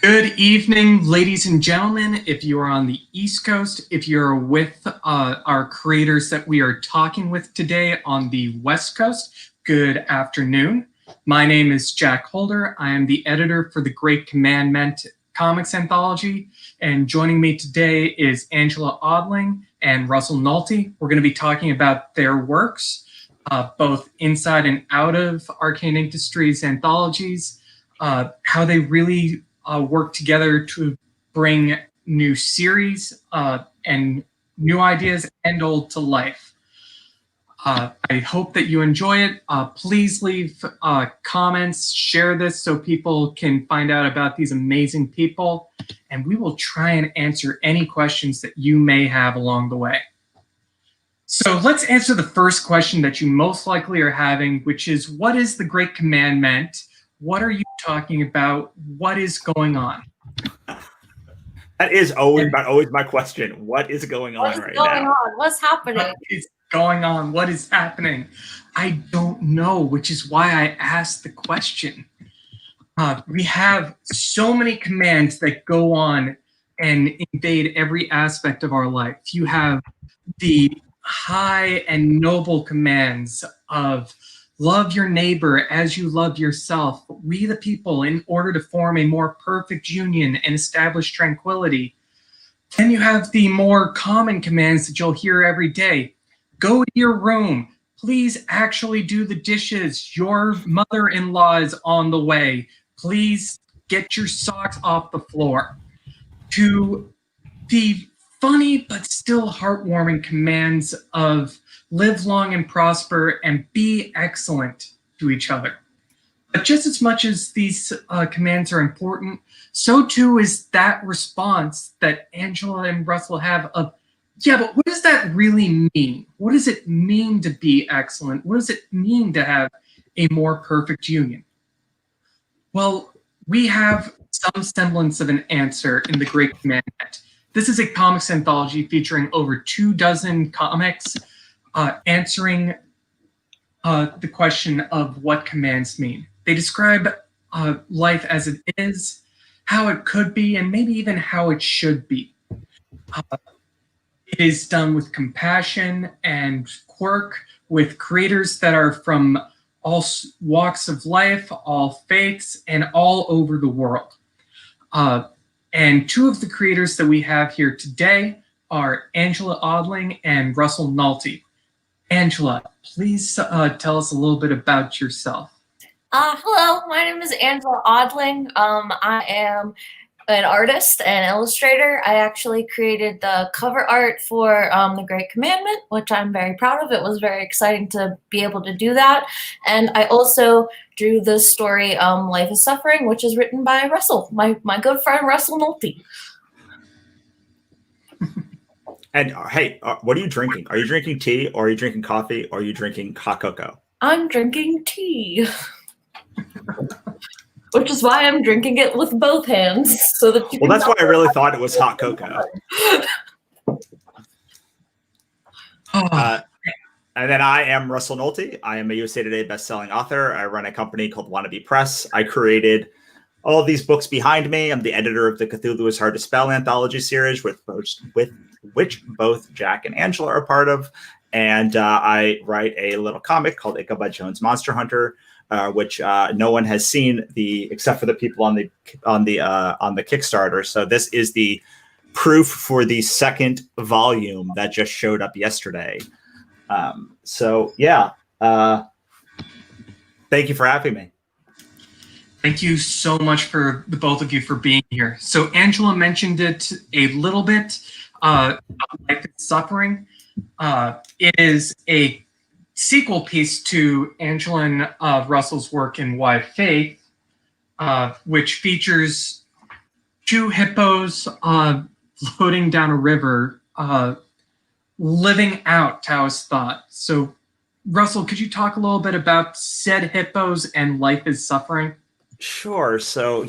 Good evening, ladies and gentlemen. If you are on the East Coast, if you're with our creators that we are talking with today on the West Coast, good afternoon. My name is Jack Holder. I am the editor for the Great Commandment Comics Anthology, and joining me today is Angela Oddling and Russell Nohelty. We're going to be talking about their works, both inside and out of Arcane Industries anthologies, how they really work together to bring new series and new ideas and old to life. I hope that you enjoy it. Please leave comments, share this so people can find out about these amazing people, and we will try and answer any questions that you may have along the way. So let's answer the first question that you most likely are having, which is, what is the Great Commandment? What are you talking about? What is going on? That is always my question. What is going on right now? What's going on? What's happening? What is going on? What is happening? I don't know, which is why I asked the question. We have so many commands that go on and invade every aspect of our life. You have the high and noble commands of love your neighbor as you love yourself. We the people, in order to form a more perfect union and establish tranquility. Then you have the more common commands that you'll hear every day. Go to your room. Please actually do the dishes. Your mother-in-law is on the way. Please get your socks off the floor. To the funny but still heartwarming commands of live long and prosper and be excellent to each other. But just as much as these commands are important, so too is that response that Angela and Russell have of, yeah, but what does that really mean? What does it mean to be excellent? What does it mean to have a more perfect union? Well, we have some semblance of an answer in the Great Commandment. This is a comics anthology featuring over 24 comics answering the question of what commands mean. They describe life as it is, how it could be, and maybe even how it should be. It is done with compassion and quirk, with creators that are from all walks of life, all faiths, and all over the world. And two of the creators that we have here today are Angela Oddling and Russell Nohelty. Angela, please tell us a little bit about yourself. Hello, my name is Angela Oddling. I am an artist and illustrator. I actually created the cover art for The Great Commandment, which I'm very proud of. It was very exciting to be able to do that. And I also drew the story Life is Suffering, which is written by Russell, my good friend Russell Nohelty. And hey, what are you drinking? Are you drinking tea, or are you drinking coffee, or are you drinking hot cocoa? I'm drinking tea. Which is why I'm drinking it with both hands, so that you. Well, that's why I really thought it was hot cocoa. And then I am Russell Nohelty. I am a USA Today best-selling author. I run a company called Wannabe Press. I created all of these books behind me. I'm the editor of the Cthulhu is Hard to Spell anthology series, with which both Jack and Angela are a part of. And I write a little comic called Ichabod Jones Monster Hunter, which no one has seen except for the people on the Kickstarter. So this is the proof for the second volume that just showed up yesterday. So yeah, thank you for having me. Thank you so much for the both of you for being here. So Angela mentioned it a little bit, Life is Suffering. It is a sequel piece to Angela and Russell's work in Why Faith, which features two hippos floating down a river, living out Taoist thought. So Russell, could you talk a little bit about said hippos and Life is Suffering? Sure. So,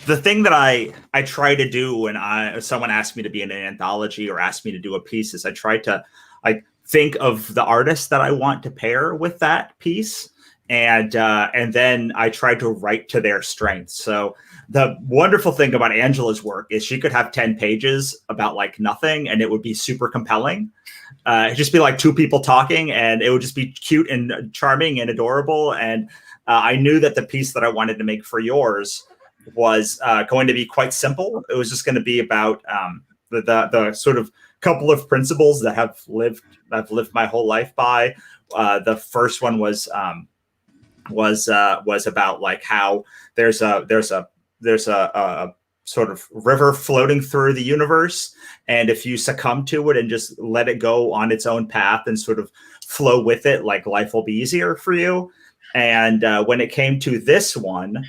the thing that I try to do when someone asks me to be in an anthology or asks me to do a piece is I try to think of the artist that I want to pair with that piece and then I tried to write to their strengths. So the wonderful thing about Angela's work is she could have 10 pages about like nothing, and it would be super compelling. It'd just be like two people talking, and it would just be cute and charming and adorable. And I knew that the piece that I wanted to make for yours was going to be quite simple. It was just going to be about the sort of couple of principles that I've lived my whole life by. The first one was about like how there's a sort of river floating through the universe, and if you succumb to it and just let it go on its own path and sort of flow with it, like life will be easier for you. And when it came to this one,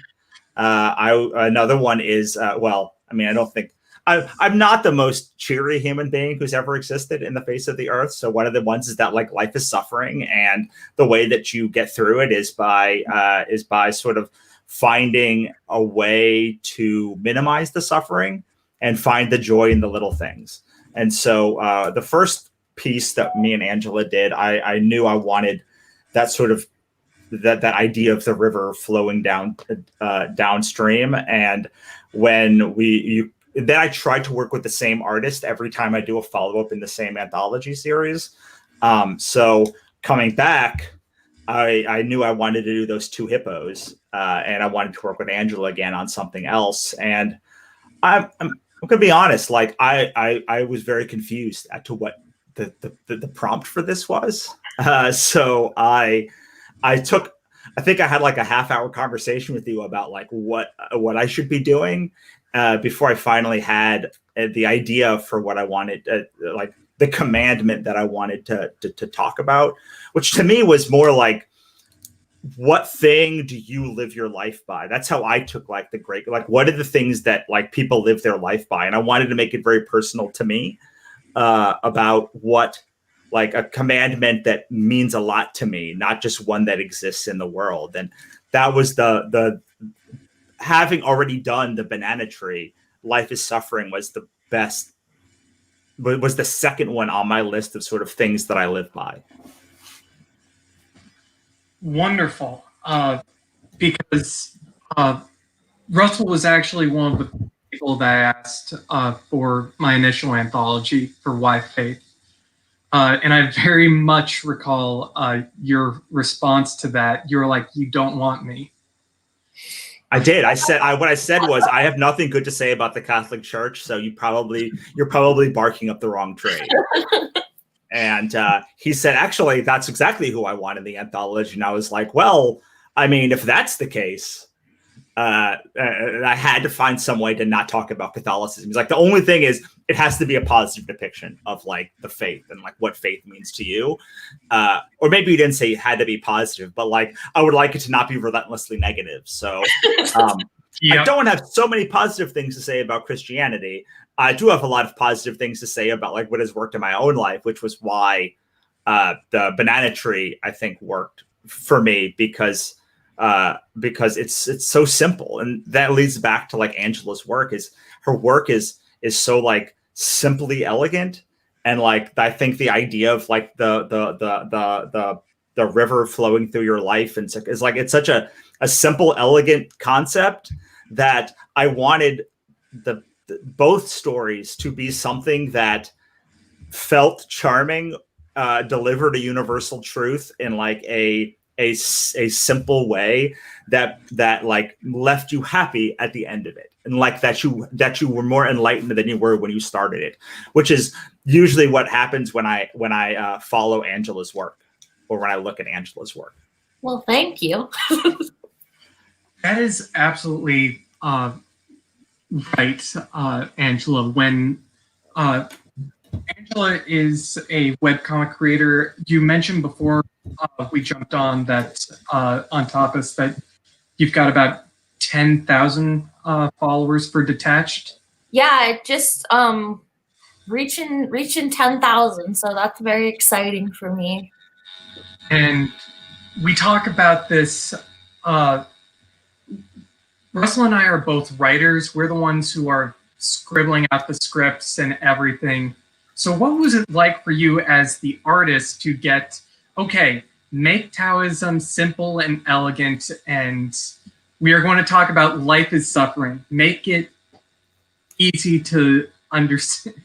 another one is well, I mean, I don't think I'm not the most cheery human being who's ever existed in the face of the earth. So one of the ones is that like life is suffering, and the way that you get through it is by sort of finding a way to minimize the suffering and find the joy in the little things. And so the first piece that me and Angela did, I knew I wanted that sort of that idea of the river flowing downstream. And when then I tried to work with the same artist every time I do a follow-up in the same anthology series. So coming back, I knew I wanted to do those two hippos, and I wanted to work with Angela again on something else. And I'm gonna be honest, like I was very confused as to what the prompt for this was. So I think I had like a half-hour conversation with you about like what I should be doing before I finally had the idea for what I wanted, like the commandment that I wanted to talk about, which to me was more like, what thing do you live your life by? That's how I took like what are the things that like people live their life by? And I wanted to make it very personal to me about what like a commandment that means a lot to me, not just one that exists in the world. And that was the having already done the banana tree, life is suffering was the best, was the second one on my list of sort of things that I live by. Wonderful. Because Russell was actually one of the people that I asked for my initial anthology for Why Faith. And I very much recall your response to that. You were like, you don't want me. I did. What I said was, I have nothing good to say about the Catholic Church, so you're probably barking up the wrong tree. And he said, actually, that's exactly who I want in the anthology. And I was like, well, I mean, if that's the case, I had to find some way to not talk about Catholicism. He's like, the only thing is, it has to be a positive depiction of like the faith and like what faith means to you. Or maybe you didn't say it had to be positive, but like, I would like it to not be relentlessly negative. So Yep. I don't have so many positive things to say about Christianity. I do have a lot of positive things to say about like what has worked in my own life, which was why the banana tree, I think, worked for me because it's so simple. And that leads back to like Angela's work. Is her work is so like simply elegant, and like I think the idea of like the river flowing through your life and is like, it's such a simple, elegant concept that I wanted both stories to be something that felt charming, delivered a universal truth in like a simple way that like left you happy at the end of it, and like that you were more enlightened than you were when you started it, which is usually what happens when I follow Angela's work, or when I look at Angela's work. Well, thank you. That is absolutely right, Angela. When Angela is a webcomic creator, you mentioned before we jumped on that on top of that you've got about 10,000 followers for Detached. Yeah, it just reaching 10,000, so that's very exciting for me. And we talk about this. Russell and I are both writers. We're the ones who are scribbling out the scripts and everything. So what was it like for you as the artist to get, okay, make Taoism simple and elegant, and we are going to talk about life is suffering. Make it easy to understand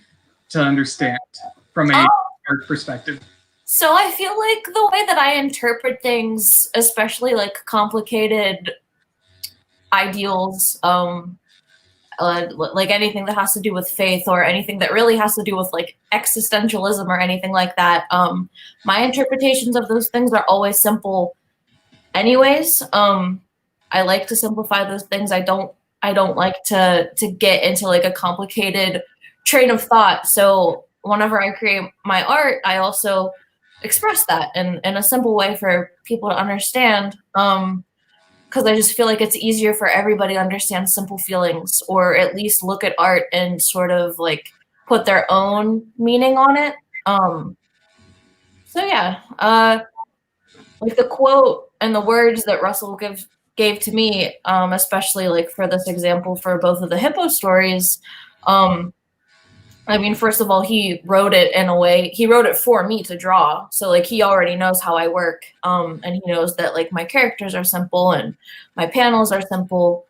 from a art perspective. So I feel like the way that I interpret things, especially like complicated ideals, like anything that has to do with faith or anything that really has to do with like existentialism or anything like that, my interpretations of those things are always simple anyways. I like to simplify those things. I don't like to get into like a complicated train of thought. So whenever I create my art, I also express that in a simple way for people to understand. Because I just feel like it's easier for everybody to understand simple feelings, or at least look at art and sort of like put their own meaning on it. So yeah, like the quote and the words that Russell gave to me, especially like for this example for both of the Hippo stories. I mean, first of all, he wrote it in a way, he wrote it for me to draw. So like he already knows how I work. And he knows that like my characters are simple and my panels are simple.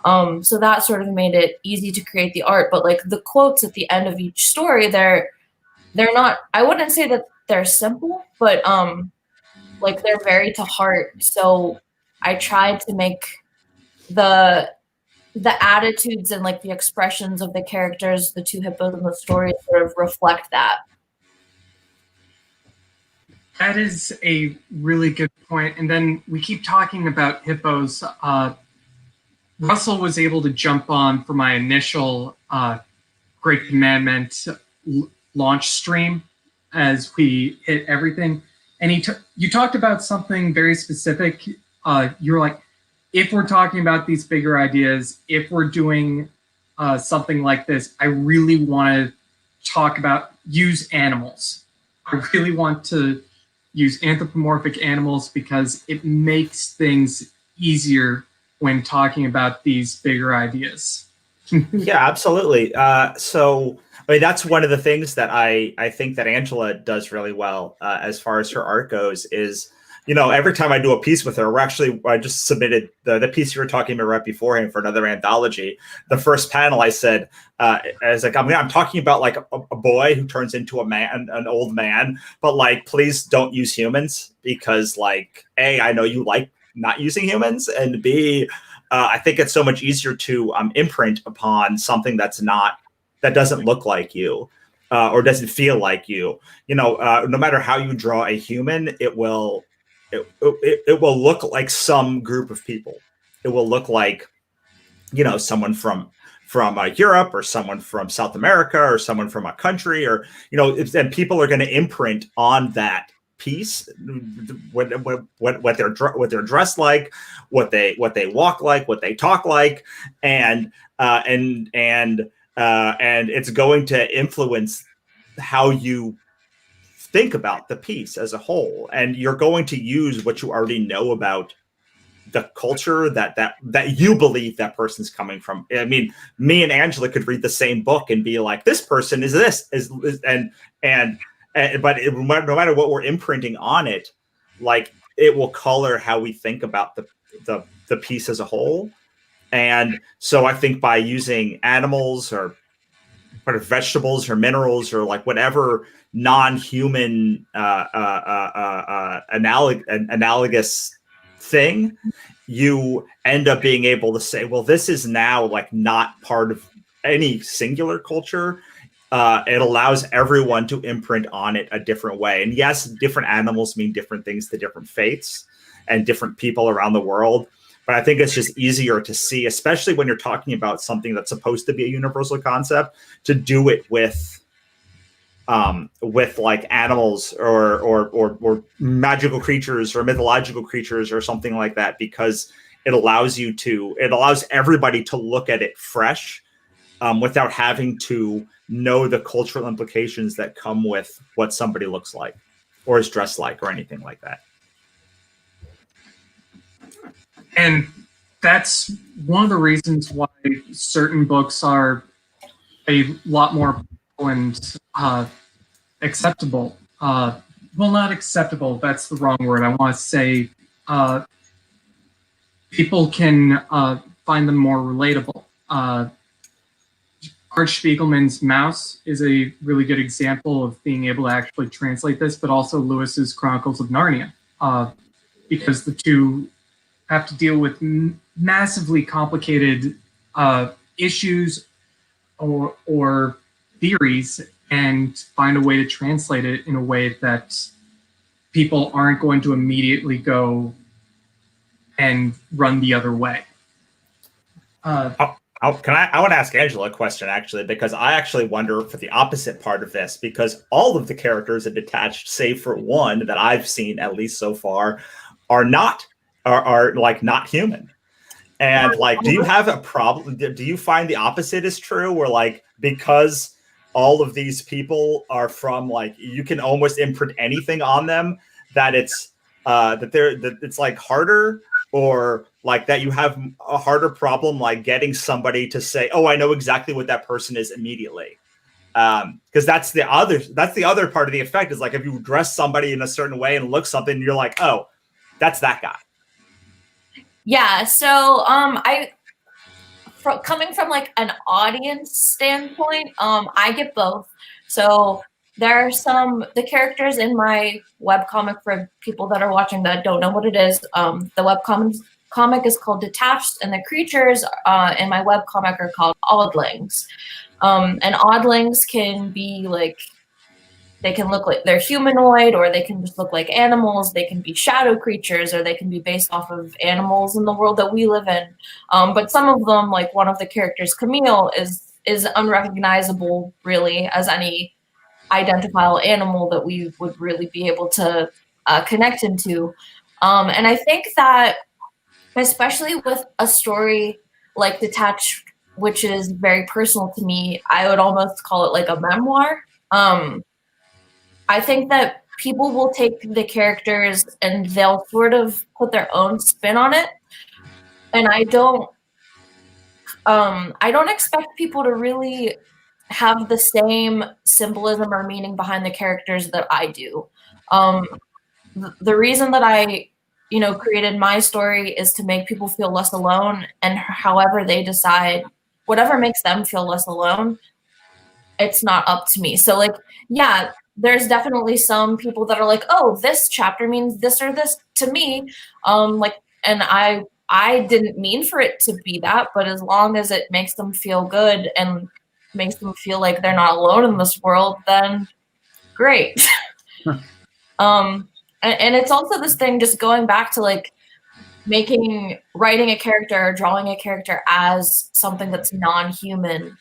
So that sort of made it easy to create the art. But like the quotes at the end of each story, they're not, I wouldn't say that they're simple, but like they're very to heart. So I tried to make the attitudes and like the expressions of the characters, the two hippos in the story, sort of reflect that. That is a really good point. And then we keep talking about hippos. Russell was able to jump on for my initial Great Commandment launch stream as we hit everything. And you talked about something very specific. You're like, if we're talking about these bigger ideas, if we're doing something like this, I really want to use animals. I really want to use anthropomorphic animals because it makes things easier when talking about these bigger ideas. Yeah, absolutely. So I mean, that's one of the things that I think that Angela does really well as far as her art goes is, you know, every time I do a piece with her, I just submitted the piece you were talking about right beforehand for another anthology. The first panel I said, I was like, I'm talking about like a boy who turns into an old man, but like, please don't use humans because like, A, I know you like not using humans, and B, I think it's so much easier to imprint upon something that doesn't look like you. Or doesn't feel like you. You know, no matter how you draw a human, it will look like some group of people. It will look like, you know, someone from Europe or someone from South America or someone from a country, or, you know, and people are going to imprint on that piece what they're dressed like, what they walk like, what they talk like, and it's going to influence how you think about the piece as a whole, and you're going to use what you already know about the culture that you believe that person's coming from. I mean, me and Angela could read the same book and be like, this person is this but no matter what we're imprinting on it, like it will color how we think about the piece as a whole. And so I think by using animals or vegetables or minerals or like whatever non-human analogous thing, you end up being able to say, well, this is now like not part of any singular culture. It allows everyone to imprint on it a different way. And yes, different animals mean different things to different faiths and different people around the world. But I think it's just easier to see, especially when you're talking about something that's supposed to be a universal concept, to do it with like animals or magical creatures or mythological creatures or something like that, because it allows everybody to look at it fresh without having to know the cultural implications that come with what somebody looks like or is dressed like or anything like that. And that's one of the reasons why certain books are a lot more and acceptable. well, not acceptable. That's the wrong word. I want to say people can find them more relatable. Art Spiegelman's Mouse is a really good example of being able to actually translate this, but also Lewis's Chronicles of Narnia, because the two have to deal with massively complicated issues or theories and find a way to translate it in a way that people aren't going to immediately go and run the other way. I want to ask Angela a question, actually, because I actually wonder for the opposite part of this, because all of the characters in Detached, save for one that I've seen at least so far, are not not human. And like, do you have a problem? Do you find the opposite is true, where like, because all of these people are from, like, you can almost imprint anything on them, that it's that it's like harder, or like that you have a harder problem like getting somebody to say, oh, I know exactly what that person is immediately? Because that's the other part of the effect, is like, if you dress somebody in a certain way and look something, you're like, oh, that's that guy. Yeah, so coming from like an audience standpoint, I get both. So there are the characters in my webcomic, for people that are watching that don't know what it is. The webcomic is called Detached, and the creatures in my webcomic are called Oddlings. And Oddlings can be like, they can look like they're humanoid, or they can just look like animals. They can be shadow creatures, or they can be based off of animals in the world that we live in. But some of them, like one of the characters, Camille, is unrecognizable really as any identifiable animal that we would really be able to connect into. And I think that, especially with a story like Detached, which is very personal to me, I would almost call it like a memoir. I think that people will take the characters and they'll sort of put their own spin on it. And I don't expect people to really have the same symbolism or meaning behind the characters that I do. The reason that I, created my story is to make people feel less alone, and however they decide, whatever makes them feel less alone, it's not up to me. So like, yeah, there's definitely some people that are like, oh, this chapter means this or this to me. And I didn't mean for it to be that, but as long as it makes them feel good and makes them feel like they're not alone in this world, then great. And it's also this thing, just going back to like writing a character or drawing a character as something that's non-human,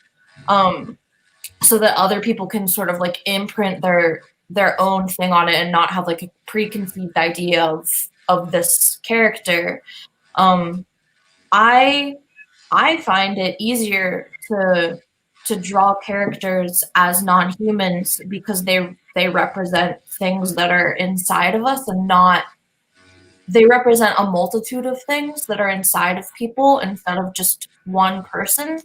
so that other people can sort of like imprint their own thing on it and not have like a preconceived idea of this character. I find it easier to draw characters as non-humans because they represent things that are inside of us, and they represent a multitude of things that are inside of people instead of just one person.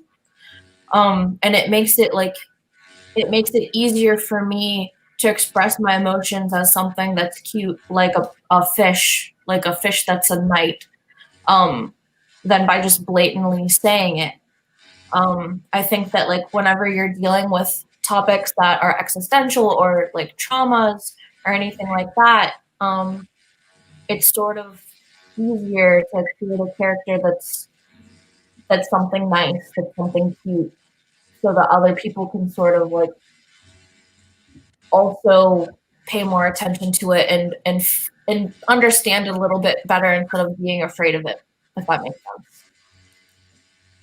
And it makes it easier for me to express my emotions as something that's cute, like a fish that's a knight, than by just blatantly saying it. I think that like whenever you're dealing with topics that are existential or like traumas or anything like that, it's sort of easier to create a character that's something nice, that's something cute, so that other people can sort of like also pay more attention to it and understand it a little bit better instead of being afraid of it, if that makes sense.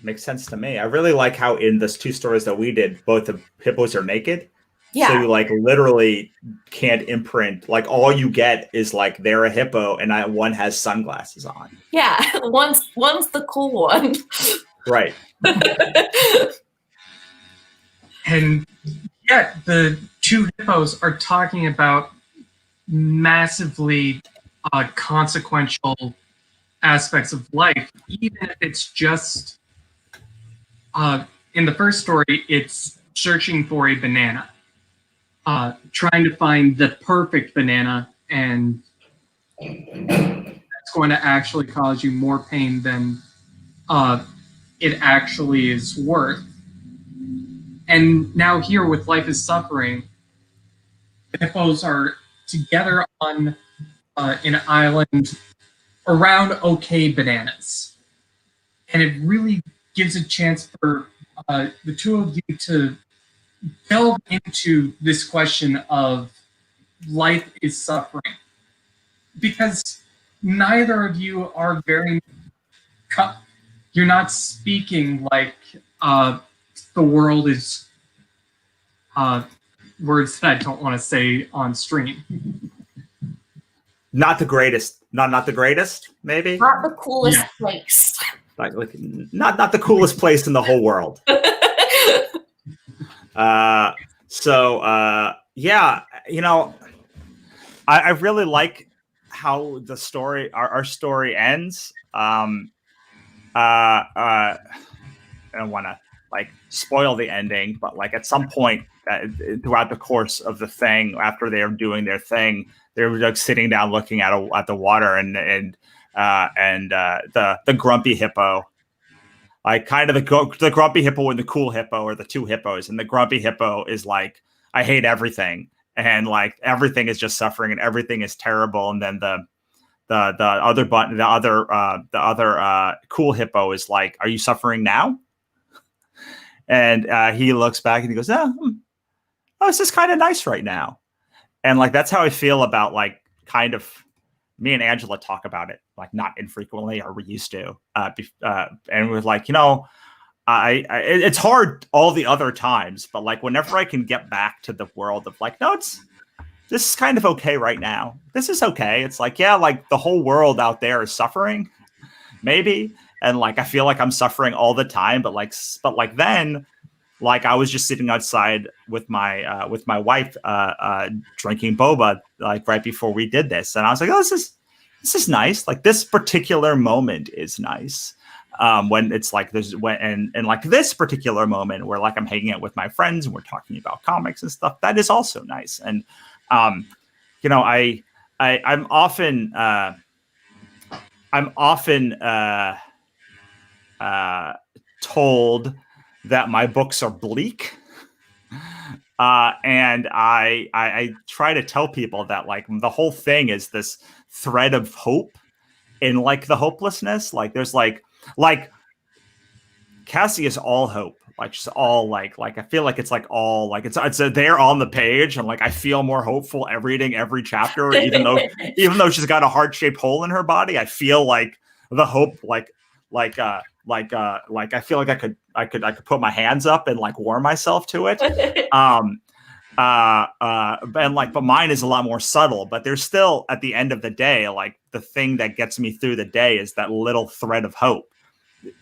Makes sense to me. I really like how in those two stories that we did, both the hippos are naked. Yeah. So you like literally can't imprint. Like all you get is like they're a hippo and one has sunglasses on. Yeah, one's the cool one. Right. And yet the two hippos are talking about massively consequential aspects of life, even if it's just in the first story, it's searching for a banana. trying to find the perfect banana, and that's going to actually cause you more pain than it actually is worth. And now here with Life is Suffering, the hippos are together on an island around okay bananas. And it really gives a chance for the two of you to delve into this question of life is suffering. Because neither of you are you're not speaking like the world is words that I don't want to say on stream. Not the greatest. Not the greatest, maybe? Not the coolest place. Like not the coolest place in the whole world. Yeah, you know, I really like how the story, our story ends. I don't want to like spoil the ending, but like at some point throughout the course of the thing, after they're doing their thing, they're like sitting down looking at the water, and the grumpy hippo, like kind of the grumpy hippo and the cool hippo are the two hippos, and the grumpy hippo is like, I hate everything, and like everything is just suffering and everything is terrible, and then the other cool hippo is like, are you suffering now? And he looks back and he goes, oh, this is kind of nice right now. And like, that's how I feel about like kind of me and Angela talk about it, like not infrequently, or we used to. And we're like, you know, it's hard all the other times, but like whenever I can get back to the world of like, no, this is kind of okay right now. This is okay. It's like, yeah, like the whole world out there is suffering, maybe. And like, I feel like I'm suffering all the time, but then, like I was just sitting outside with my wife, drinking boba, like right before we did this. And I was like, oh, this is nice. Like this particular moment is nice. When it's like and like this particular moment where like I'm hanging out with my friends and we're talking about comics and stuff, that is also nice. And, you know, I'm often told that my books are bleak. And I try to tell people that like the whole thing is this thread of hope in like the hopelessness. Like there's like Cassie is all hope. Like she's all like I feel like it's like all like it's there on the page, and like I feel more hopeful reading every chapter, even though she's got a heart-shaped hole in her body. I feel like the hope like I feel like I could put my hands up and like warm myself to it. And like, but mine is a lot more subtle, but there's still at the end of the day, like the thing that gets me through the day is that little thread of hope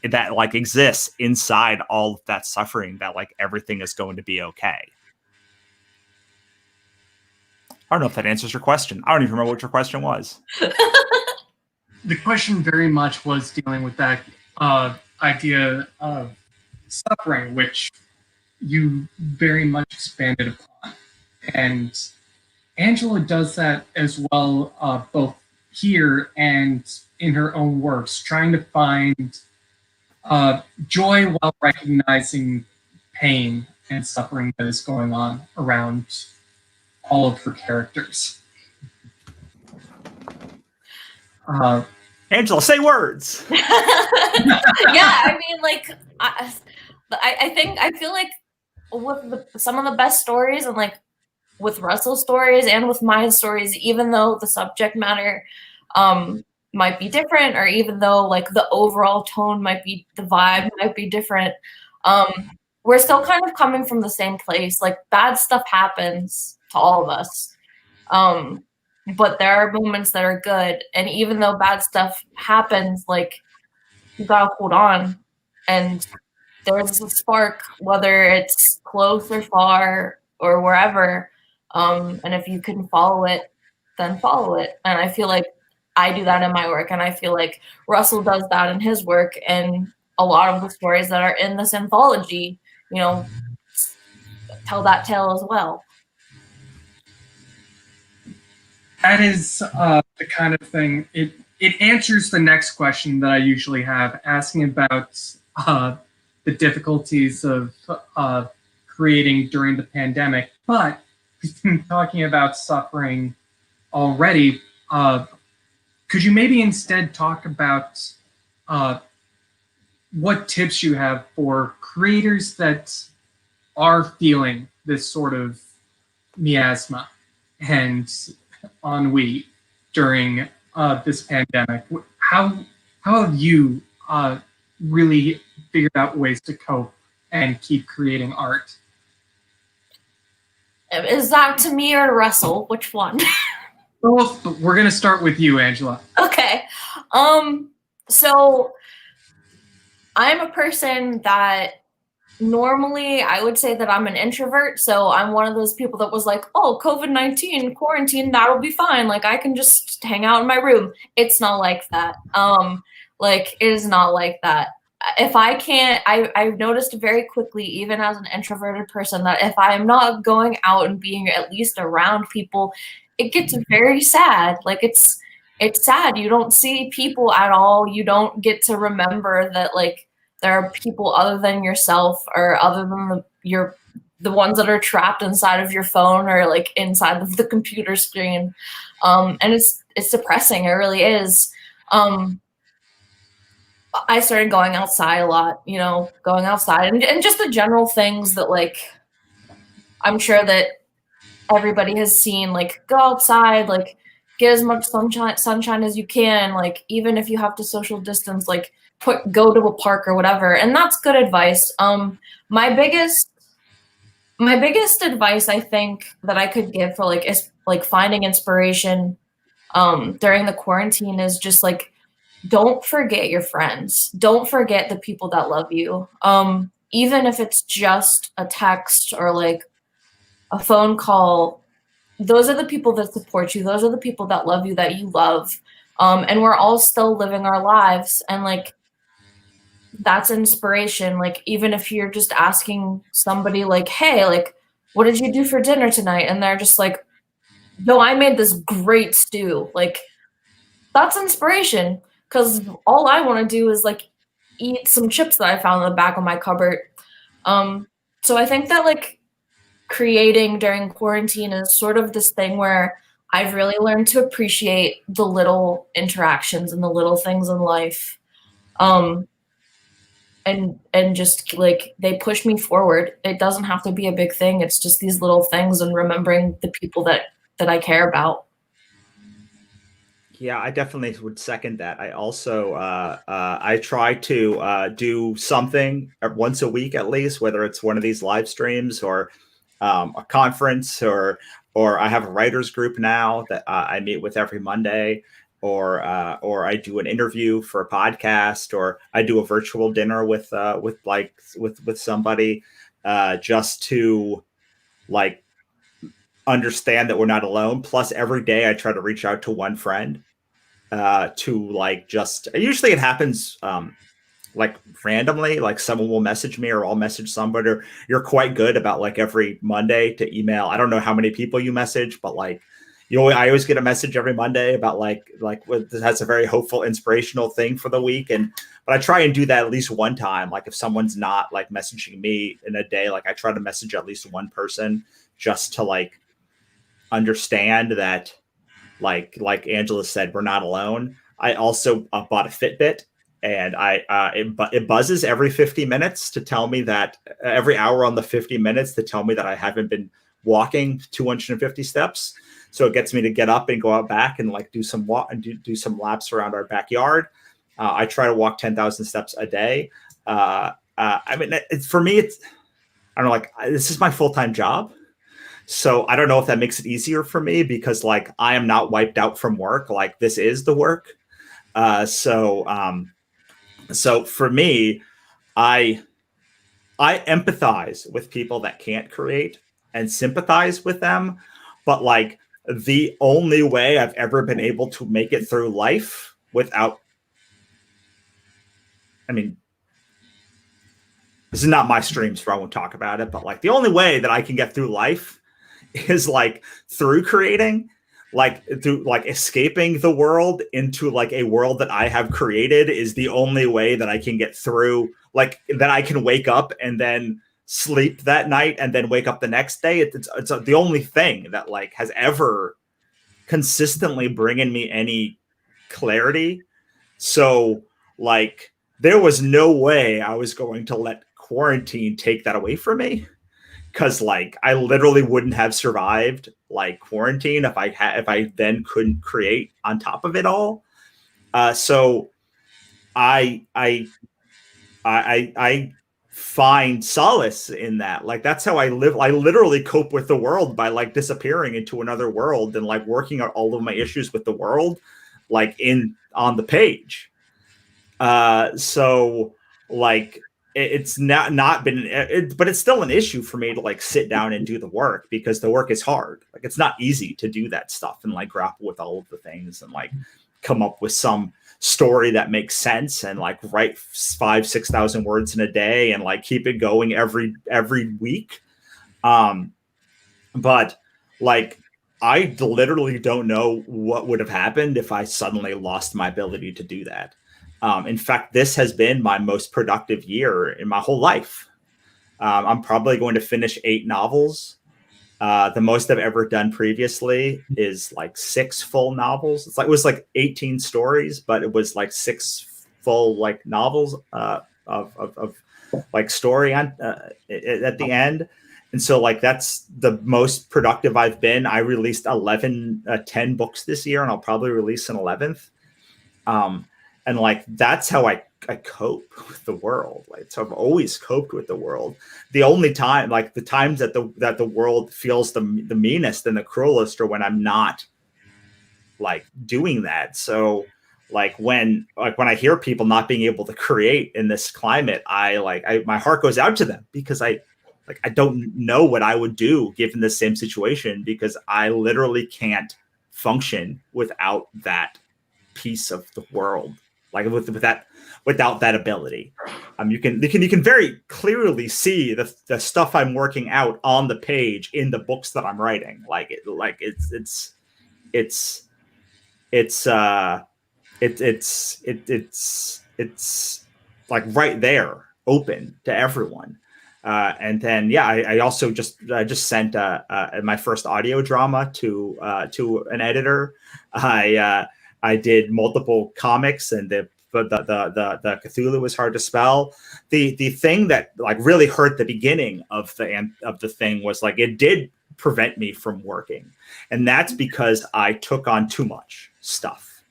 that like exists inside all of that suffering, that like everything is going to be okay. I don't know if that answers your question. I don't even remember what your question was. The question very much was dealing with that idea of suffering, which you very much expanded upon. And Angela does that as well, both here and in her own works, trying to find joy while recognizing pain and suffering that is going on around all of her characters. Angela, say words. Yeah, I mean, like, I feel like with some of the best stories, and like with Russell's stories and with my stories, even though the subject matter might be different, or even though like the overall tone the vibe might be different, we're still kind of coming from the same place. Like bad stuff happens to all of us. But there are moments that are good. And even though bad stuff happens, like you gotta hold on. And there's a spark, whether it's close or far or wherever. And if you can follow it, then follow it. And I feel like I do that in my work. And I feel like Russell does that in his work. And a lot of the stories that are in this anthology, you know, tell that tale as well. That is the kind of thing. It answers the next question that I usually have, asking about the difficulties of creating during the pandemic. But we've been talking about suffering already. Could you maybe instead talk about what tips you have for creators that are feeling this sort of miasma and ennui during this pandemic? How have you really figured out ways to cope and keep creating art? Is that to me or to Russell? Which one? Both, but we're going to start with you, Angela. Okay. So I'm a person that normally I would say that I'm an introvert. So I'm one of those people that was like, oh, COVID-19 quarantine, that'll be fine. Like I can just hang out in my room. It's not like that. Like it is not like that. If I can't, I've noticed very quickly, even as an introverted person, that if I am not going out and being at least around people, it gets very sad. Like it's sad. You don't see people at all. You don't get to remember that like there are people other than yourself or other than the ones that are trapped inside of your phone or like inside of the computer screen. And it's depressing. It really is. I started going outside a lot, going outside and just the general things that like I'm sure that everybody has seen, like go outside, like get as much sunshine as you can, like even if you have to social distance, like go to a park or whatever. And that's good advice. My biggest advice I think that I could give for like is like finding inspiration during the quarantine is just like don't forget your friends. Don't forget the people that love you. Even if it's just a text or like a phone call, those are the people that support you. Those are the people that love you, that you love. And we're all still living our lives. And like, that's inspiration. Like, even if you're just asking somebody like, hey, like, what did you do for dinner tonight? And they're just like, no, I made this great stew. Like, that's inspiration. Because all I want to do is like eat some chips that I found in the back of my cupboard. So I think that like creating during quarantine is sort of this thing where I've really learned to appreciate the little interactions and the little things in life. And just like they push me forward. It doesn't have to be a big thing. It's just these little things and remembering the people that I care about. Yeah, I definitely would second that. I also I try to do something once a week at least, whether it's one of these live streams or a conference, or I have a writers group now that I meet with every Monday, or I do an interview for a podcast, or I do a virtual dinner with somebody, just to like understand that we're not alone. Plus, every day I try to reach out to one friend to like just. Usually, it happens like randomly, like someone will message me or I'll message somebody. Or you're quite good about like every Monday to email. I don't know how many people you message, but like I always get a message every Monday about like that's a very hopeful, inspirational thing for the week. But I try and do that at least one time. Like if someone's not like messaging me in a day, like I try to message at least one person just to like understand that like Angela said, we're not alone. I also bought a Fitbit, and it buzzes every 50 minutes to tell me that every hour on the 50 minutes to tell me that I haven't been walking 250 steps. So it gets me to get up and go out back and like do some walk and do some laps around our backyard. I try to walk 10,000 steps a day. I mean, for me, I don't know, like this is my full-time job. So I don't know if that makes it easier for me because like I am not wiped out from work. Like this is the work. So for me, I empathize with people that can't create and sympathize with them. But like the only way I've ever been able to make it through life without, I mean, this is not my stream, so I won't talk about it, but like the only way that I can get through life is like through creating. like through like escaping the world into like a world that I have created is the only way that I can get through, like that I can wake up and then sleep that night and then wake up the next day. It's the only thing that like has ever consistently bringing me any clarity. So like there was no way I was going to let quarantine take that away from me, because like I literally wouldn't have survived like quarantine if I then couldn't create on top of it all. So I find solace in that. Like that's how I live. I literally cope with the world by like disappearing into another world and like working out all of my issues with the world, like in on the page. So like it's not been but it's still an issue for me to like sit down and do the work, because the work is hard. Like it's not easy to do that stuff and like grapple with all of the things and like come up with some story that makes sense and like write 5,000-6,000 words in a day and like keep it going every week. But like I literally don't know what would have happened if I suddenly lost my ability to do that. In fact, this has been my most productive year in my whole life. I'm probably going to finish 8 novels. The most I've ever done previously is like 6 full novels. It was like 18 stories, but it was like 6 full like novels of like story at the end. And so like that's the most productive I've been. I released 10 books this year, and I'll probably release an 11th. And like that's how I cope with the world. Like so I've always coped with the world. The only time, like the times that the world feels the meanest and the cruelest are when I'm not like doing that. So like when I hear people not being able to create in this climate, my heart goes out to them, because I don't know what I would do given the same situation, because I literally can't function without that piece of the world. Like without that ability, you can very clearly see the stuff I'm working out on the page in the books that I'm writing. It's like right there, open to everyone. And then I also just sent my first audio drama to an editor. I did multiple comics, and the Cthulhu was hard to spell. The thing that like really hurt the beginning of the thing was like it did prevent me from working, and that's because I took on too much stuff.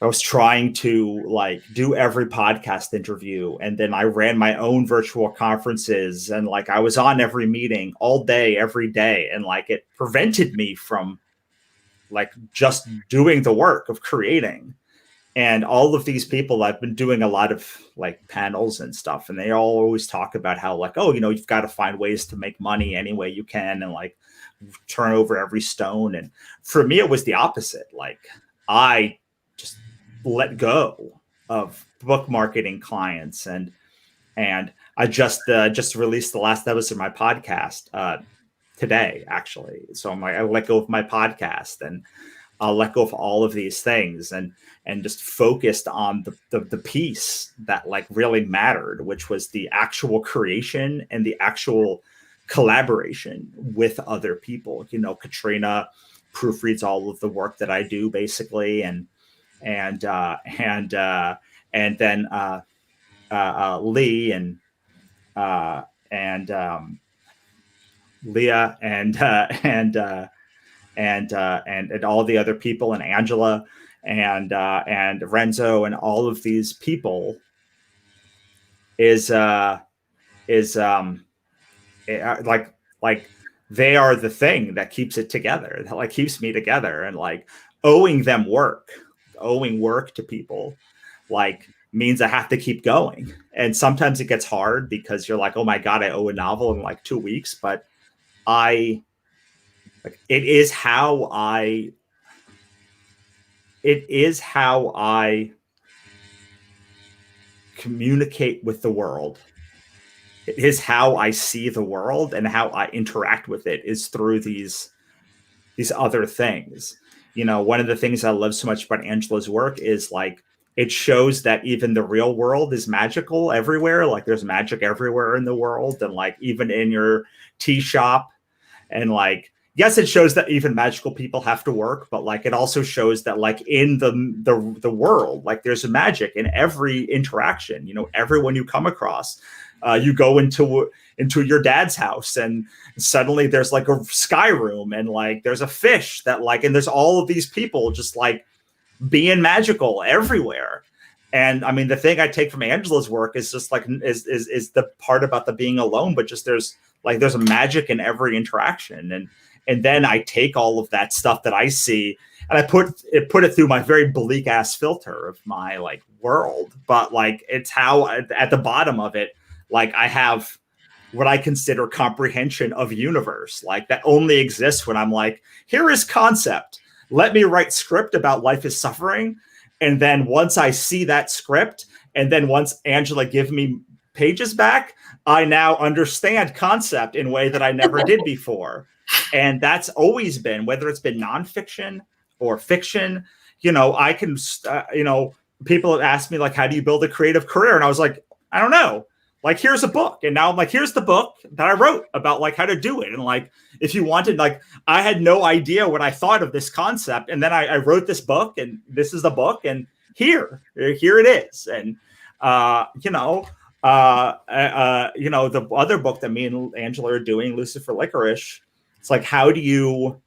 I was trying to like do every podcast interview, and then I ran my own virtual conferences, and like I was on every meeting all day, every day, and like it prevented me from like just doing the work of creating. And all of these people, I've been doing a lot of like panels and stuff, and they all always talk about how like, oh, you've got to find ways to make money any way you can and like turn over every stone. And for me, it was the opposite. Like I just let go of book marketing clients, and I just released the last episode of my podcast today, actually. So I let go of my podcast, and I'll let go of all of these things and just focused on the piece that like really mattered, which was the actual creation and the actual collaboration with other people. Katrina proofreads all of the work that I do basically. And then Lee and Leah and all the other people, and Angela and Renzo, and all of these people is like they are the thing that keeps it together, that like keeps me together. And like owing work to people like means I have to keep going. And sometimes it gets hard because you're like, oh my God, I owe a novel in like 2 weeks, but it is how I communicate with the world. It is how I see the world, and how I interact with it is through these these other things. You know, one of the things I love so much about Angela's work is like it shows that even the real world is magical everywhere. Like there's magic everywhere in the world, and like even in your tea shop. And like, yes, it shows that even magical people have to work, but like it also shows that like in the world, like there's a magic in every interaction. You know, everyone you come across, you go into your dad's house, and suddenly there's like a sky room, and like there's a fish that like, and there's all of these people just like being magical everywhere. And I mean, the thing I take from Angela's work is just like is the part about the being alone, but just there's a magic in every interaction. And then I take all of that stuff that I see and I put it through my very bleak ass filter of my like world. But like it's how at the bottom of it, like I have what I consider comprehension of universe, like that only exists when I'm like, here is concept. Let me write script about life is suffering. And then once I see that script, and then once Angela give me pages back, I now understand concept in a way that I never did before. And that's always been, whether it's been nonfiction or fiction, you know, I can, you know, people have asked me like, how do you build a creative career? And I was like, I don't know. Like, here's a book. And now I'm like, here's the book that I wrote about like how to do it. And like, if you wanted, like, I had no idea what I thought of this concept. And then I wrote this book, and this is the book, and here it is. And, you know, the other book that me and Angela are doing, Lucifer Licorice, it's like, how do you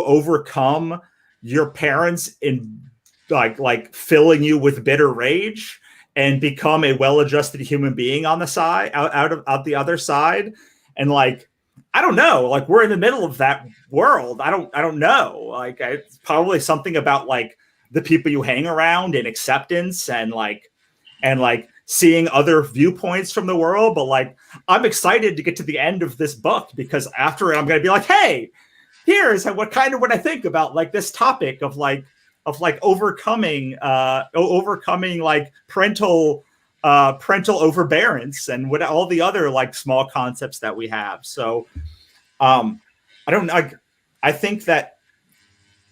overcome your parents in like filling you with bitter rage and become a well-adjusted human being on the side, out the other side? And like, I don't know, like we're in the middle of that world. I don't know. Like it's probably something about like the people you hang around and acceptance and like seeing other viewpoints from the world. But like, I'm excited to get to the end of this book, because after it, I'm going to be like, hey, here's what I think about like this topic of overcoming like parental overbearance and what all the other like small concepts that we have. So I don't know. I think that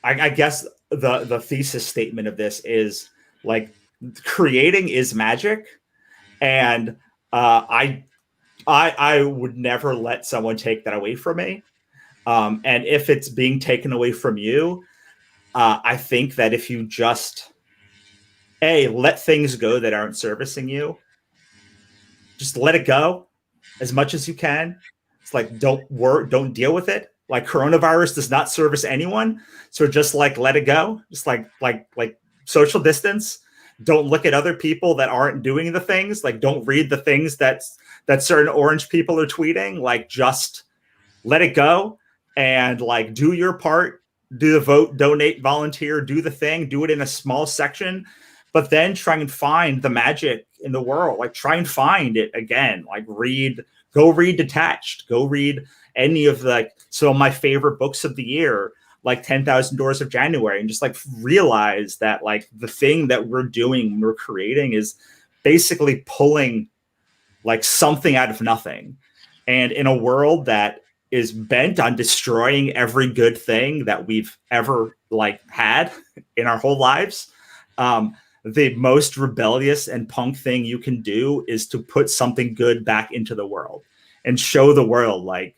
I guess the thesis statement of this is like creating is magic, and I would never let someone take that away from me. And if it's being taken away from you, I think that if you just let things go that aren't servicing you, just let it go as much as you can. It's like, don't deal with it. Like coronavirus does not service anyone. So just like, let it go. Just like social distance. Don't look at other people that aren't doing the things. Like, don't read the things that certain orange people are tweeting. Like, just let it go and like do your part. Do the vote, donate, volunteer, do the thing, do it in a small section, but then try and find the magic in the world. Like try and find it again. Like go read Detached, go read any of some of my favorite books of the year, like 10,000 Doors of January, and just like realize that like the thing that we're doing when we're creating is basically pulling like something out of nothing. And in a world that is bent on destroying every good thing that we've ever like had in our whole lives, the most rebellious and punk thing you can do is to put something good back into the world and show the world like,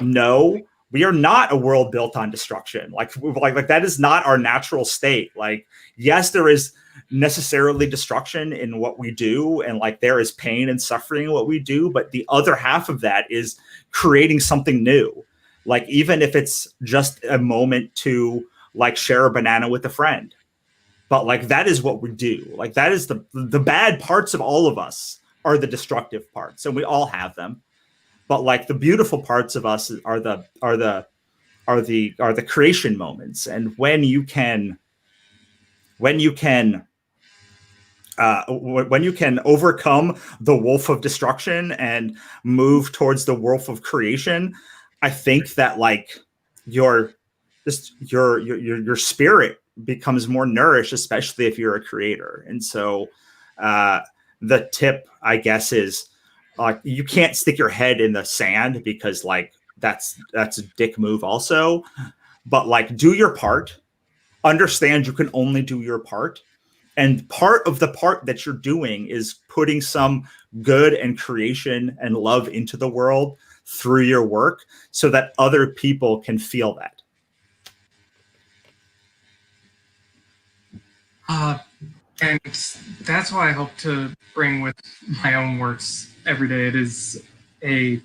no, we are not a world built on destruction. Like that is not our natural state. Like, yes, there is necessarily destruction in what we do, and like there is pain and suffering in what we do, but the other half of that is creating something new. Like, even if it's just a moment to like share a banana with a friend, but like that is what we do. Like that is the bad parts of all of us are the destructive parts, and we all have them. But like the beautiful parts of us are the creation moments. And when you can overcome the wolf of destruction and move towards the wolf of creation, I think that like your spirit becomes more nourished, especially if you're a creator. And so the tip, I guess, is like you can't stick your head in the sand, because like that's a dick move also. But like, do your part. Understand you can only do your part. And part of the part that you're doing is putting some good and creation and love into the world through your work so that other people can feel that. And that's why I hope to bring with my own works every day. It is a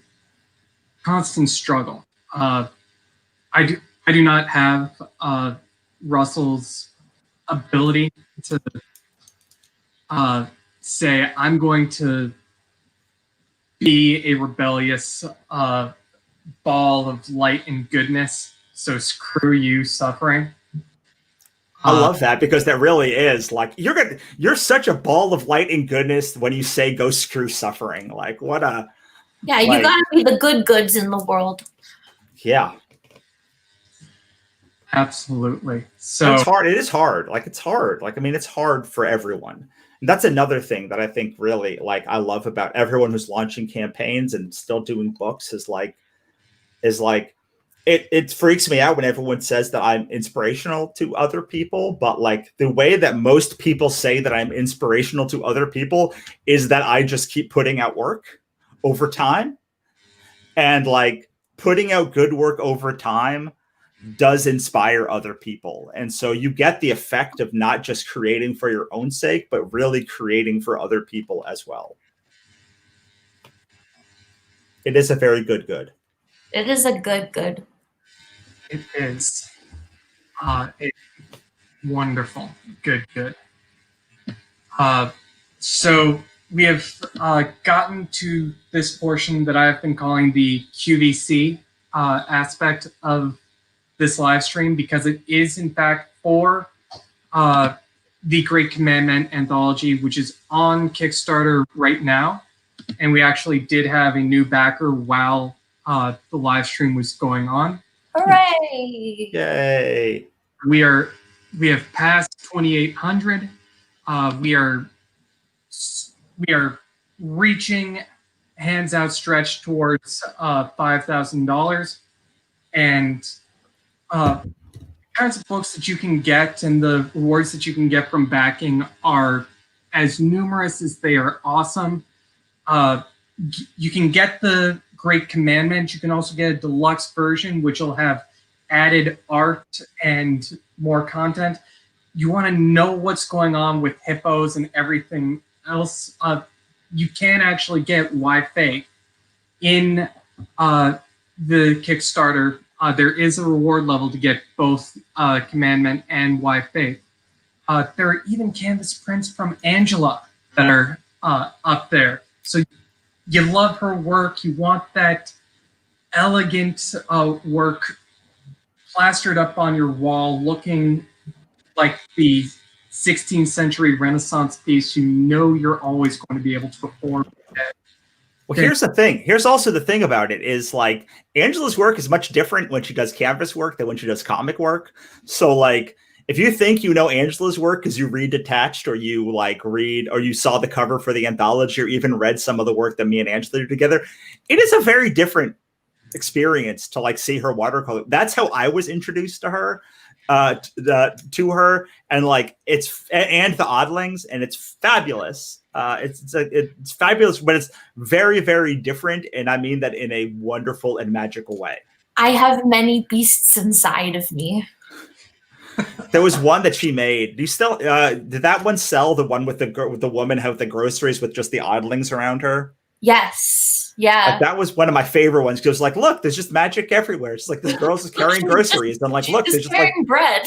constant struggle. I do not have Russell's ability to say I'm going to be a rebellious ball of light and goodness. So screw you, suffering. I love that, because that really is like, you're such a ball of light and goodness when you say go screw suffering. Like, what a Yeah, you gotta be the good goods in the world. Yeah. Absolutely. So it's hard. It is hard. Like, it's hard. Like, I mean, it's hard for everyone. And that's another thing that I think really, like, I love about everyone who's launching campaigns and still doing books is like it freaks me out when everyone says that I'm inspirational to other people, but like the way that most people say that I'm inspirational to other people is that I just keep putting out work over time. And like, putting out good work over time does inspire other people. And so you get the effect of not just creating for your own sake, but really creating for other people as well. It is a very good. It is a good. it is wonderful. Good. So we have gotten to this portion that I've been calling the QVC aspect of this live stream, because it is in fact for the Great Commandment anthology, which is on Kickstarter right now. And we actually did have a new backer while the live stream was going on. Hooray! Yay! We have passed 2,800. We are reaching, hands outstretched towards $5,000, and kinds of books that you can get and the rewards that you can get from backing are as numerous as they are awesome. You can get the Great Commandment. You can also get a deluxe version, which will have added art and more content. You want to know what's going on with Hippos and everything else. You can actually get Why Fake in the Kickstarter. There is a reward level to get both Commandment and Why Fake. There are even canvas prints from Angela that are up there. So you love her work. You want that elegant work plastered up on your wall, looking like the 16th century Renaissance piece you know you're always going to be able to afford. Well, here's the thing. Here's also the thing about it is like, Angela's work is much different when she does canvas work than when she does comic work. So like, if you think you know Angela's work because you read Detached, or you like read, or you saw the cover for the anthology, or even read some of the work that me and Angela do together, it is a very different experience to like see her watercolor. That's how I was introduced to her, to her, and like and the Oddlings, and it's fabulous. It's fabulous, but it's very, very different, and I mean that in a wonderful and magical way. I have many beasts inside of me. There was one that she made. Do you still did that one sell? The one with the woman with the groceries with just the Oddlings around her? Yes. Yeah. Like, that was one of my favorite ones. Because like, look, there's just magic everywhere. It's like this girl's just carrying groceries, and like, look, there's just carrying bread.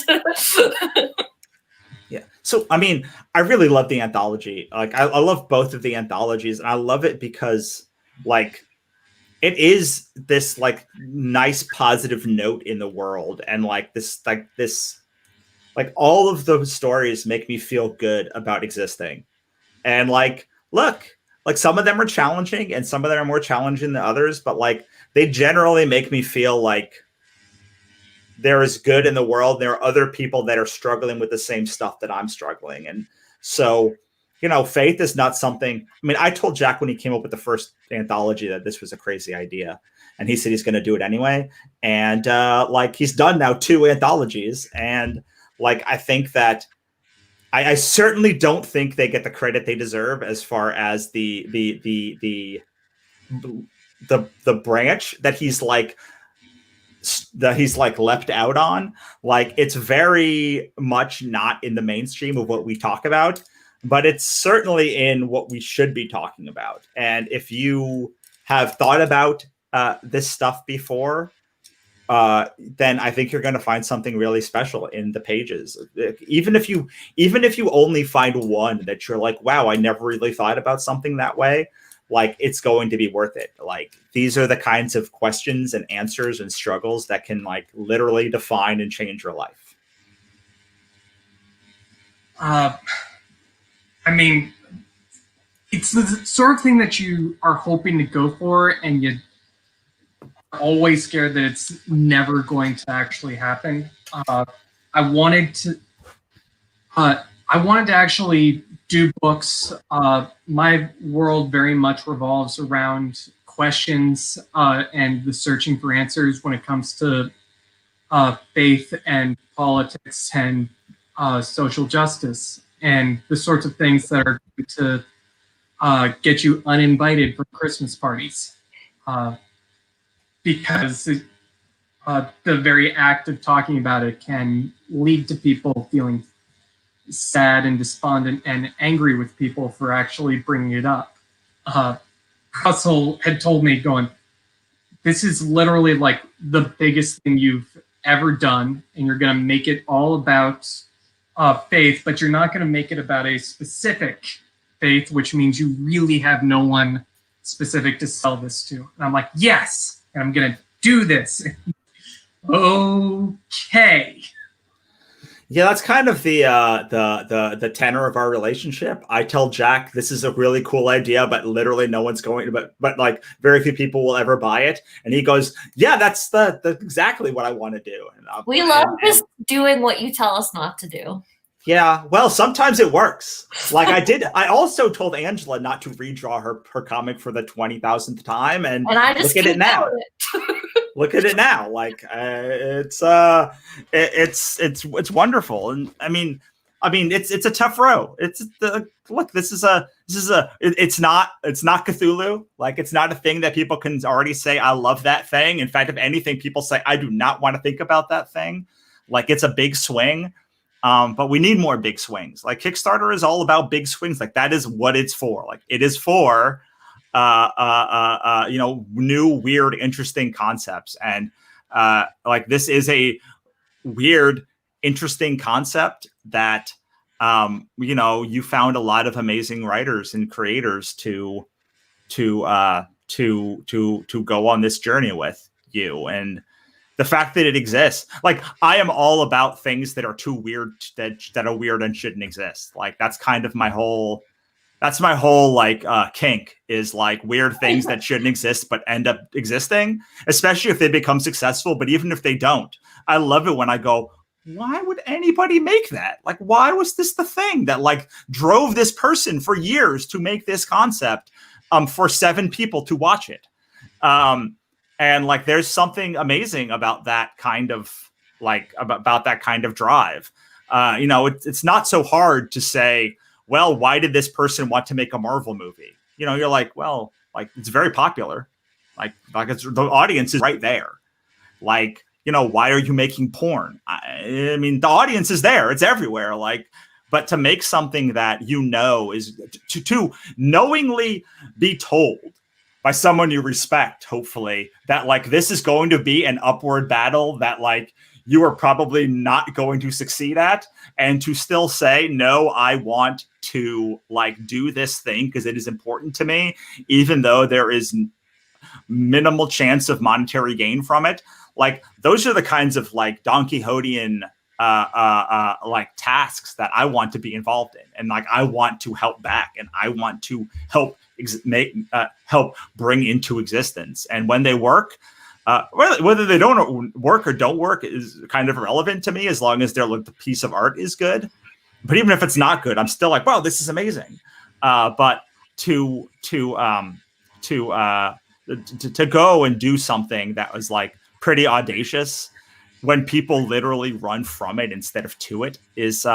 Yeah. So I mean, I really love the anthology. Like, I love both of the anthologies, and I love it because like, it is this like nice positive note in the world, and like this all of those stories make me feel good about existing. And like, look, like some of them are challenging and some of them are more challenging than others, but like they generally make me feel like there is good in the world. There are other people that are struggling with the same stuff that I'm struggling. And so, you know, faith is not something, I mean, I told Jack when he came up with the first anthology that this was a crazy idea. and he said he's going to do it anyway. And like he's done now 2 anthologies, and like I think that I certainly don't think they get the credit they deserve as far as the branch that he's like leapt out on. Like it's very much not in the mainstream of what we talk about, but it's certainly in what we should be talking about. And if you have thought about this stuff before, then I think you're going to find something really special in the pages. Even if you only find one that you're like, wow, I never really thought about something that way, like it's going to be worth it. Like these are the kinds of questions and answers and struggles that can like literally define and change your life. I mean, it's the sort of thing that you are hoping to go for, and you're always scared that it's never going to actually happen. I wanted to actually do books. My world very much revolves around questions and the searching for answers when it comes to faith and politics and social justice, and the sorts of things that are going to get you uninvited from Christmas parties. Because the very act of talking about it can lead to people feeling sad and despondent and angry with people for actually bringing it up. Russell had told me, going, this is literally like the biggest thing you've ever done, and you're going to make it all about faith, but you're not going to make it about a specific faith, which means you really have no one specific to sell this to. And I'm like, yes, and I'm going to do this. Okay. Yeah, that's kind of the tenor of our relationship. I tell Jack this is a really cool idea, but literally no one's going to, but like very few people will ever buy it. And he goes, yeah, that's the exactly what I want to do. And we love just doing what you tell us not to do. Yeah, well, sometimes it works. Like I also told Angela not to redraw her comic for the 20,000th time, and I just look at it now. Look at it now. Like it's wonderful. And I mean, it's a tough row. It's not Cthulhu. Like it's not a thing that people can already say, I love that thing. In fact, if anything, people say, I do not want to think about that thing. Like it's a big swing. But we need more big swings. Like Kickstarter is all about big swings. Like that is what it's for. Like it is for, new, weird, interesting concepts. And like this is a weird, interesting concept that, you found a lot of amazing writers and creators to go on this journey with you. And the fact that it exists, like I am all about things that are too weird, that are weird and shouldn't exist. Like that's kind of my whole like kink, is like weird things that shouldn't exist but end up existing, especially if they become successful. But even if they don't, I love it when I go, why would anybody make that? Like, why was this the thing that like drove this person for years to make this concept for 7 people to watch it? And like, there's something amazing about that kind of like about that kind of drive. It's not so hard to say, well, why did this person want to make a Marvel movie? You're like, well, like it's very popular. Like it's, the audience is right there. Like, why are you making porn? I mean, the audience is there. It's everywhere. Like, but to make something that is to knowingly be told by someone you respect, hopefully, that like this is going to be an upward battle that like you are probably not going to succeed at, and to still say, no, I want to like do this thing because it is important to me, even though there is minimal chance of monetary gain from it. Like those are the kinds of like Don Quixotean like tasks that I want to be involved in, and like I want to help back, and I want to help help bring into existence. And when they work, whether they don't work or don't work is kind of irrelevant to me, as long as the piece of art is good. But even if it's not good, I'm still like, wow, this is amazing. But to to go and do something that was like pretty audacious when people literally run from it instead of to it is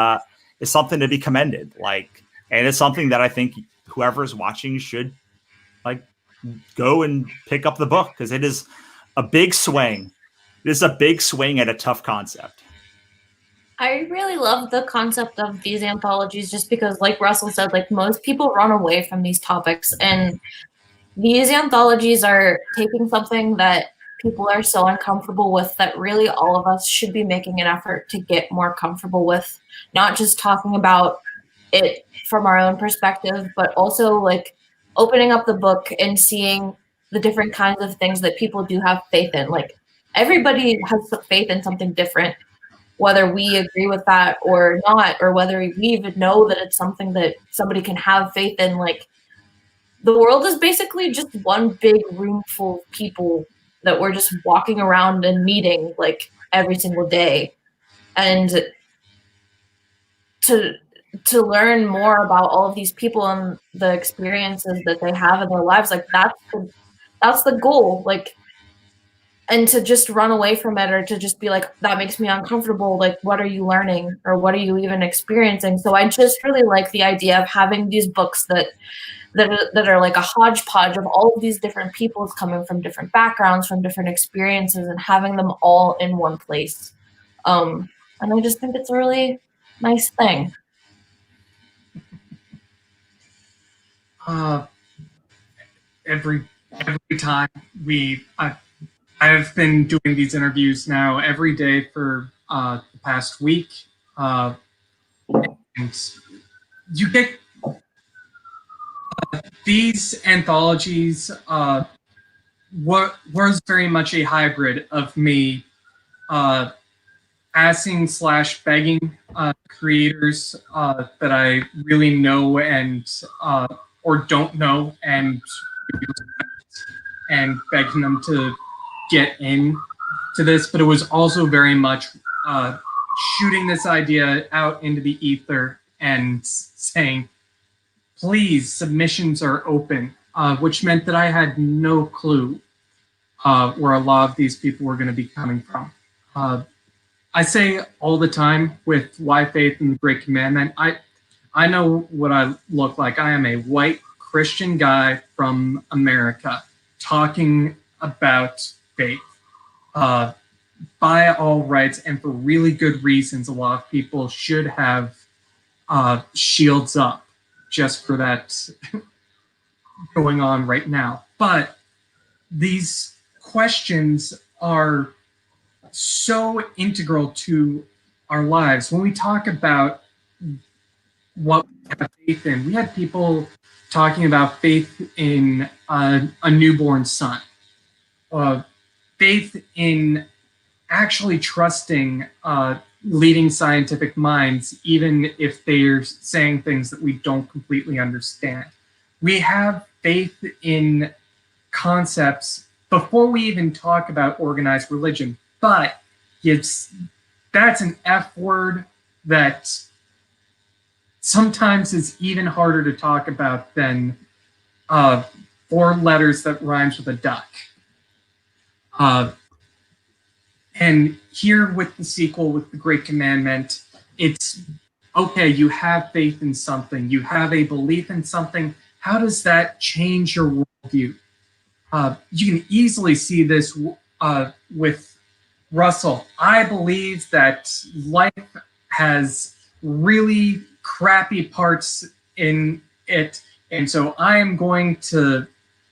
something to be commended. Like, and it's something that I think whoever's watching should like go and pick up the book, because it is a big swing. It is a big swing at a tough concept. I really love the concept of these anthologies just because, like Russell said, like most people run away from these topics, and these anthologies are taking something that people are so uncomfortable with that really all of us should be making an effort to get more comfortable with, not just talking about it from our own perspective, but also like opening up the book and seeing the different kinds of things that people do have faith in. Like everybody has faith in something different, whether we agree with that or not, or whether we even know that it's something that somebody can have faith in. Like the world is basically just one big room full of people that we're just walking around and meeting like every single day. And to learn more about all of these people and the experiences that they have in their lives, like that's the goal. Like, and to just run away from it, or to just be like, that makes me uncomfortable, like what are you learning, or what are you even experiencing? So I just really like the idea of having these books that are like a hodgepodge of all of these different peoples coming from different backgrounds, from different experiences, and having them all in one place. And I just think it's a really nice thing. Every time I've been doing these interviews now every day for the past week, and you get these anthologies. Was very much a hybrid of me asking / begging creators that I really know and or don't know, and begging them to get in to this. But it was also very much shooting this idea out into the ether and saying, please, submissions are open, which meant that I had no clue where a lot of these people were going to be coming from. I say all the time with Why Faith and the Great Commandment, I know what I look like. I am a white Christian guy from America talking about faith. By all rights and for really good reasons, a lot of people should have shields up just for that going on right now. But these questions are so integral to our lives. When we talk about what we have faith in, we had people talking about faith in a newborn son, faith in actually trusting leading scientific minds, even if they're saying things that we don't completely understand. We have faith in concepts before we even talk about organized religion, but that's an F word that sometimes is even harder to talk about than 4 letters that rhymes with a duck. And here with the sequel, with the Great Commandment, it's okay, you have faith in something, you have a belief in something. How does that change your worldview? You can easily see this with Russell. I believe that life has really crappy parts in it, and so I am going to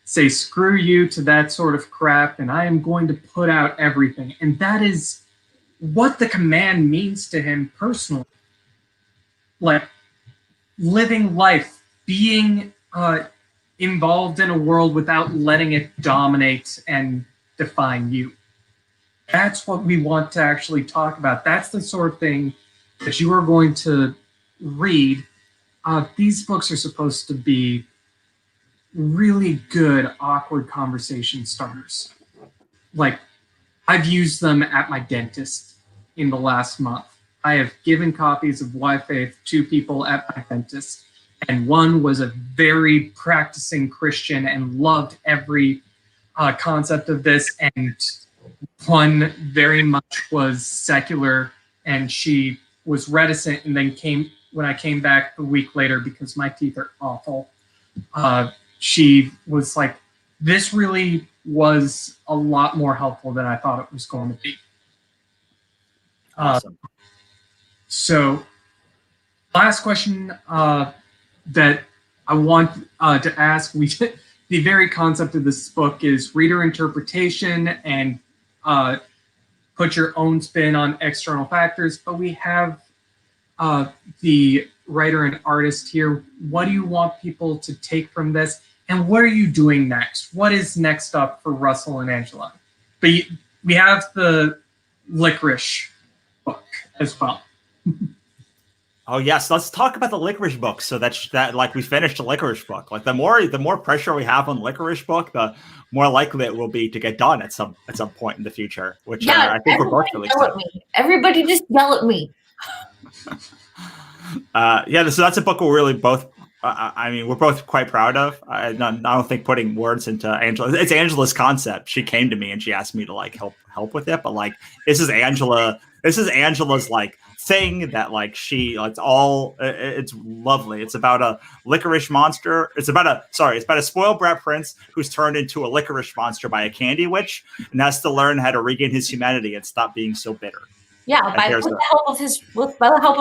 say screw you to that sort of crap, and I am going to put out everything. And that is what the command means to him personally. Like living life, being involved in a world without letting it dominate and define you. That's what we want to actually talk about. That's the sort of thing that you are going to read. These books are supposed to be really good, awkward conversation starters. Like, I've used them at my dentist in the last month. I have given copies of Why Faith to people at my dentist, and one was a very practicing Christian and loved every concept of this, and one very much was secular, and she was reticent, and then when I came back a week later because my teeth are awful, she was like, this really was a lot more helpful than I thought it was going to be. Awesome. So last question that I want to ask, the very concept of this book is reader interpretation and put your own spin on external factors, but we have the writer and artist here. What do you want people to take from this, and what are you doing next? What is next up for Russell and Angela? But we have the Licorice book as well. Oh yes, let's talk about the Licorice book. So that like we finished the Licorice book. Like the more pressure we have on the Licorice book, the more likely it will be to get done at some point in the future. Which I think we're both really excited. Everybody just yell at me. So that's a book we're really both. I mean, we're both quite proud of. I don't think putting words into Angela. It's Angela's concept. She came to me and she asked me to like help with it. But like, this is Angela's like thing that like it's lovely. It's about a licorice monster. It's about a spoiled brat prince who's turned into a licorice monster by a candy witch and has to learn how to regain his humanity and stop being so bitter. Yeah, by the help of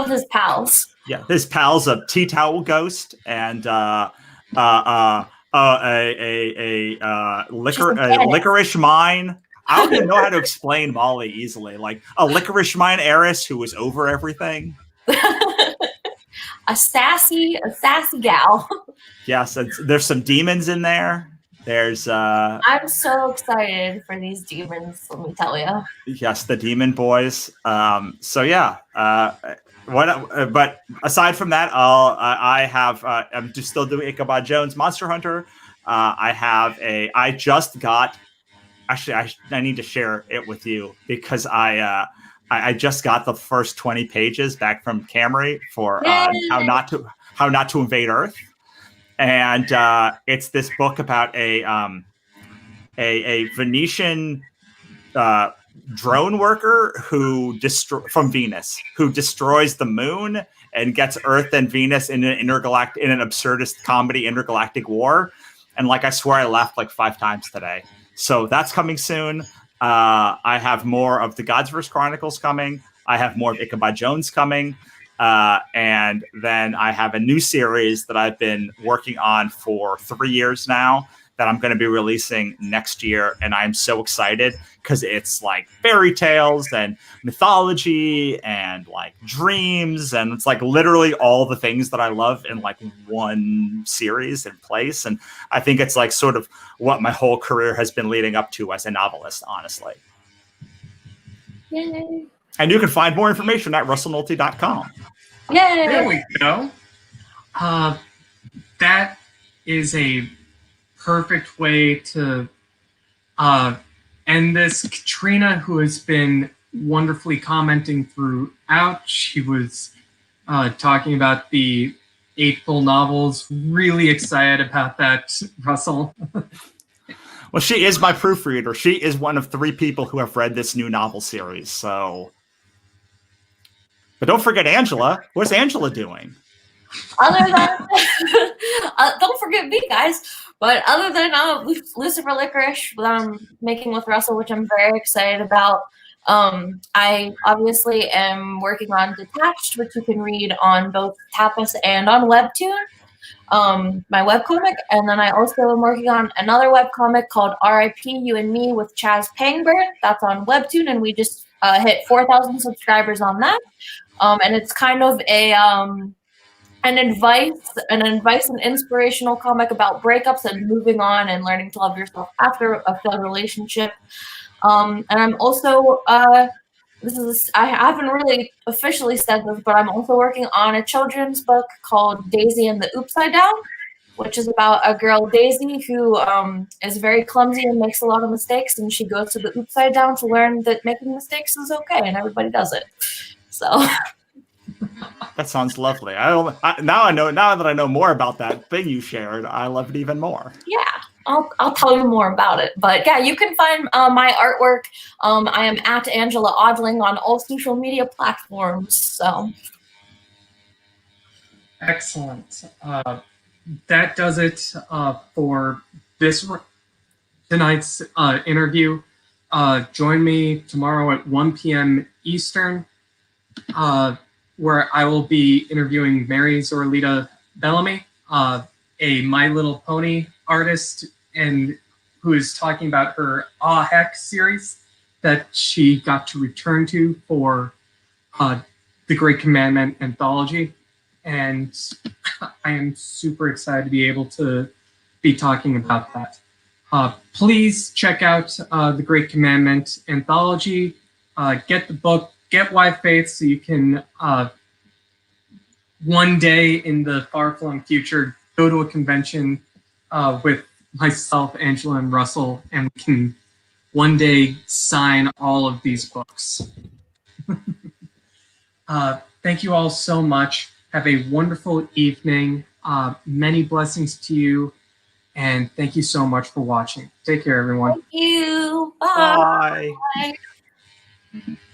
his pals. Yeah, his pal's a tea towel ghost and a licorice mine. I don't even know how to explain Molly easily. Like a licorice mine heiress who is over everything. a sassy gal. Yes, there's some demons in there. There's I'm so excited for these demons, let me tell you. Yes, the demon boys. So yeah, but aside from that, I'm just still doing Ichabod Jones Monster Hunter. I need to share it with you because I just got the first 20 pages back from Camry for how not to invade Earth. And it's this book about a Venetian drone worker from Venus who destroys the moon and gets Earth and Venus in an absurdist comedy intergalactic war. And like I swear I laughed like 5 times today. So that's coming soon. I have more of the Godsverse Chronicles coming. I have more of Ichabod Jones coming. And then I have a new series that I've been working on for 3 years now that I'm going to be releasing next year. And I'm so excited because it's like fairy tales and mythology and like dreams. And it's like literally all the things that I love in like one series in place. And I think it's like sort of what my whole career has been leading up to as a novelist, honestly. Yay. And you can find more information at russellnohelty.com. Yay! There we go. That is a perfect way to end this. Katrina, who has been wonderfully commenting throughout, she was talking about the 8 full novels. Really excited about that, Russell. Well, she is my proofreader. She is one of 3 people who have read this new novel series. So, but don't forget Angela. What's Angela doing? Other than, don't forget me, guys. But other than Lucifer Licorice, making with Russell, which I'm very excited about. I obviously am working on Detached, which you can read on both Tapas and on Webtoon. My webcomic, and then I also am working on another webcomic called R.I.P. You and Me with Chaz Pangbird. That's on Webtoon, and we just hit 4,000 subscribers on that. And it's kind of an advice and inspirational comic about breakups and moving on and learning to love yourself after a failed relationship. And I'm also I haven't really officially said this, but I'm also working on a children's book called Daisy and the Upside Down, which is about a girl, Daisy, who is very clumsy and makes a lot of mistakes, and she goes to the Upside Down to learn that making mistakes is okay, and everybody does it. So that sounds lovely. Now that I know more about that thing you shared, I love it even more. Yeah. I'll tell you more about it. But yeah, you can find my artwork. I am at Angela Oddling on all social media platforms. So Excellent. That does it for this tonight's interview. Join me tomorrow at 1 p.m. Eastern, where I will be interviewing Mary Zorlita Bellamy, a My Little Pony artist, and who is talking about her Ah Heck series that she got to return to for the Great Commandment anthology. And I am super excited to be able to be talking about that. Please check out the Great Commandment anthology. Get the book, get Why Faith, so you can one day in the far-flung future go to a convention with myself, Angela, and Russell, and we can one day sign all of these books. Thank you all so much. Have a wonderful evening. Many blessings to you. And thank you so much for watching. Take care, everyone. thank you. Bye. Bye. Bye.